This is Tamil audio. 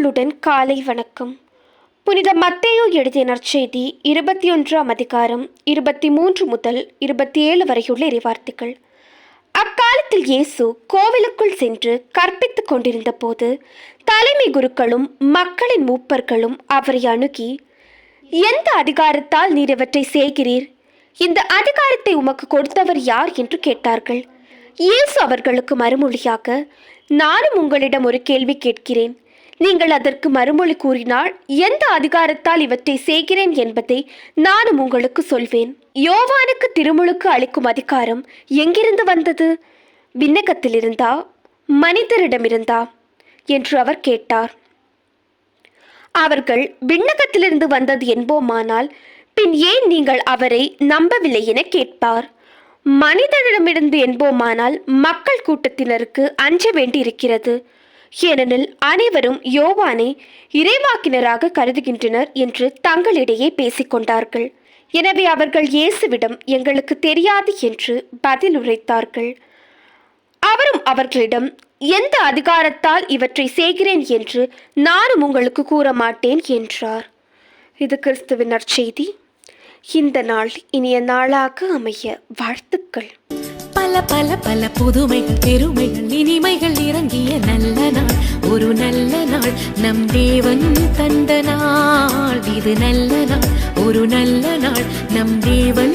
இறையருளுடன் காலை வணக்கம். புனித மத்தேயு எழுதிய நற்செய்தி 21ஆம் அதிகாரம் 23 முதல் 27 வரையுள்ள இறைவார்த்தைகள். அக்காலத்தில் இயேசு கோவிலுக்குள் சென்று கற்பித்துக் கொண்டிருந்த போது தலைமை குருக்களும் மக்களின் மூப்பர்களும் அவரை அணுகி, எந்த அதிகாரத்தால் நீர் இவற்றை செய்கிறீர்? இந்த அதிகாரத்தை உமக்கு கொடுத்தவர் யார் என்று கேட்டார்கள். இயேசு அவர்களுக்கு மறுமொழியாக, நானும் உங்களிடம் ஒரு கேள்வி கேட்கிறேன். நீங்கள் அதற்கு மறுமொழி கூறினால் எந்த அதிகாரத்தால் இவற்றை செய்கிறேன் என்பதை நானும் உங்களுக்கு சொல்வேன். யோவானுக்கு திருமுழுக்கு அளிக்கும் அதிகாரம் எங்கிருந்து வந்தது? விண்ணகத்திலிருந்தா மனிதரிடமிருந்தா என்று அவர் கேட்டார். அவர்கள் விண்ணகத்திலிருந்து வந்தது என்போமானால் பின் ஏன் நீங்கள் அவரை நம்பவில்லை என கேட்பார். மனிதனிடமிருந்து என்போமானால் மக்கள் கூட்டத்தினருக்கு அஞ்ச வேண்டி இருக்கிறது. ஏனெனில் அனைவரும் யோவானை இறைவாக்கினராக கருதுகின்றனர் என்று தங்களிடையே பேசிக்கொண்டார்கள். எனவே அவர்கள் இயேசுவிடம் எங்களுக்கு தெரியாது என்று பதில் உரைத்தார்கள். அவரும் அவர்களிடம், எந்த அதிகாரத்தால் இவற்றை செய்கிறேன் என்று நானும் உங்களுக்கு கூற மாட்டேன் என்றார். இது கிறிஸ்துவின் நற்செய்தி. இந்த நாள் இனிய நாளாக அமைய வாழ்த்துக்கள். பல பல பல புதுமைகள், பெருமைகள், இனிமைகள் இறங்கிய நல்ல நாள், ஒரு நல்ல நாள், நம் தேவன் தந்த நாள். இது நல்ல நாள், ஒரு நல்ல நாள், நம் தேவன்